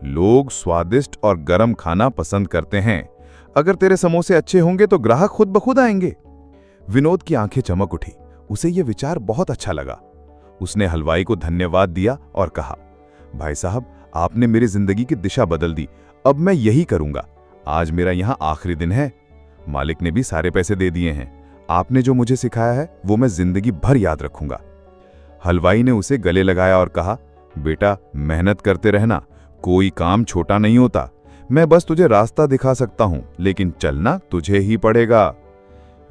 लोग स्वादिष्ट और गरम खाना पसंद करते हैं। अगर तेरे समोसे अच्छे होंगे तो ग्राहक खुद ब खुद आएंगे। विनोद की आंखें चमक उठी। उसे यह विचार बहुत अच्छा लगा। उसने हलवाई को धन्यवाद दिया और कहा, भाई साहब, आपने मेरी जिंदगी की दिशा बदल दी। अब मैं यही करूंगा। आज मेरा यहाँ आखिरी दिन है। मालिक ने भी सारे पैसे दे दिए हैं। आपने जो मुझे सिखाया है वो मैं जिंदगी भर याद रखूंगा। हलवाई ने उसे गले लगाया और कहा, बेटा, मेहनत करते रहना। कोई काम छोटा नहीं होता। मैं बस तुझे रास्ता दिखा सकता हूं, लेकिन चलना तुझे ही पड़ेगा।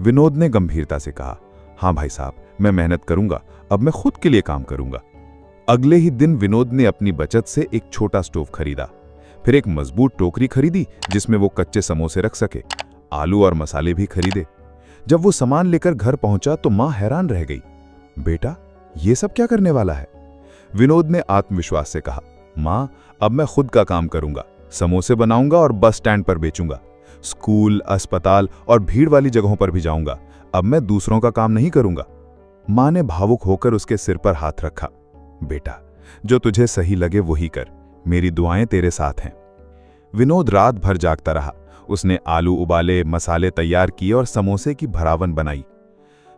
विनोद ने गंभीरता से कहा, हाँ भाई साहब, मैं मेहनत करूंगा। अब मैं खुद के लिए काम करूंगा। अगले ही दिन विनोद ने अपनी बचत से एक छोटा स्टोव खरीदा। फिर एक मजबूत टोकरी खरीदी जिसमें वो कच्चे समोसे रख सके। आलू और मसाले भी खरीदे। जब वो सामान लेकर घर पहुंचा तो मां हैरान रह गई। बेटा, ये सब क्या करने वाला है? विनोद ने आत्मविश्वास से कहा, मां, अब मैं खुद का काम करूंगा। समोसे बनाऊंगा और बस स्टैंड पर बेचूंगा। स्कूल, अस्पताल और भीड़ वाली जगहों पर भी जाऊंगा। अब मैं दूसरों का काम नहीं करूंगा। मां ने भावुक होकर उसके सिर पर हाथ रखा। बेटा, जो तुझे सही लगे वही कर। मेरी दुआएं तेरे साथ हैं। विनोद रात भर जागता रहा। उसने आलू उबाले, मसाले तैयार किए और समोसे की भरावन बनाई।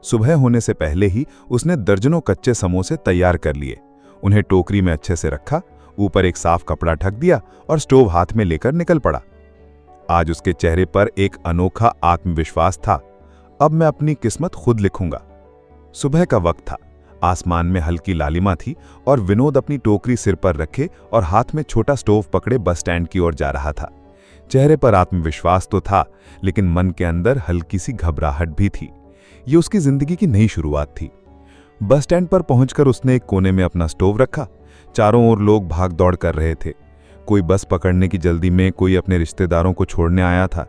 सुबह होने से पहले ही उसने दर्जनों कच्चे समोसे तैयार कर लिए। उन्हें टोकरी में अच्छे से रखा, ऊपर एक साफ कपड़ा ढक दिया और स्टोव हाथ में लेकर निकल पड़ा। आज उसके चेहरे पर एक अनोखा आत्मविश्वास था। अब मैं अपनी किस्मत खुद लिखूंगा। सुबह का वक्त था। आसमान में हल्की लालिमा थी और विनोद अपनी टोकरी सिर पर रखे और हाथ में छोटा स्टोव पकड़े बस स्टैंड की ओर जा रहा था। चेहरे पर आत्मविश्वास तो था, लेकिन मन के अंदर हल्की सी घबराहट भी थी। ये उसकी जिंदगी की नई शुरुआत थी। बस स्टैंड पर पहुंचकर उसने एक कोने में अपना स्टोव रखा। चारों ओर लोग भाग दौड़ कर रहे थे। कोई बस पकड़ने की जल्दी में, कोई अपने रिश्तेदारों को छोड़ने आया था।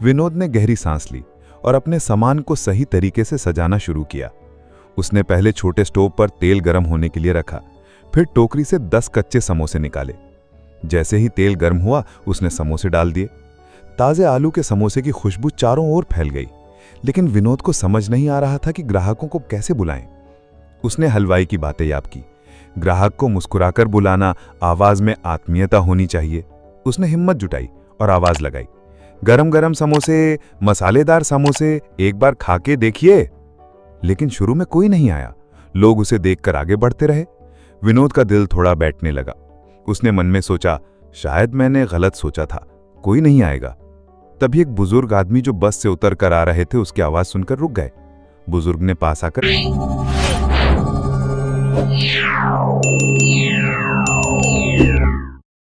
विनोद ने गहरी सांस ली और अपने सामान को सही तरीके से सजाना शुरू किया। उसने पहले छोटे स्टोव पर तेल गर्म होने के लिए रखा। फिर टोकरी से 10 कच्चे समोसे निकाले। जैसे ही तेल गर्म हुआ, उसने समोसे डाल दिए। ताजे आलू के समोसे की खुशबू चारों ओर फैल गई। लेकिन विनोद को समझ नहीं आ रहा था कि ग्राहकों को कैसे बुलाएं। उसने हलवाई की बातें याद की। ग्राहक को मुस्कुराकर बुलाना, आवाज में आत्मीयता होनी चाहिए। उसने हिम्मत जुटाई और आवाज लगाई, गरम गरम समोसे, मसालेदार समोसे, एक बार खा के देखिए। लेकिन शुरू में कोई नहीं आया। लोग उसे देखकर आगे बढ़ते रहे। विनोद का दिल थोड़ा बैठने लगा। उसने मन में सोचा, शायद मैंने गलत सोचा था, कोई नहीं आएगा। तभी एक बुजुर्ग आदमी जो बस से उतर कर आ रहे थे उसकी आवाज सुनकर रुक गए। बुजुर्ग ने पास आकर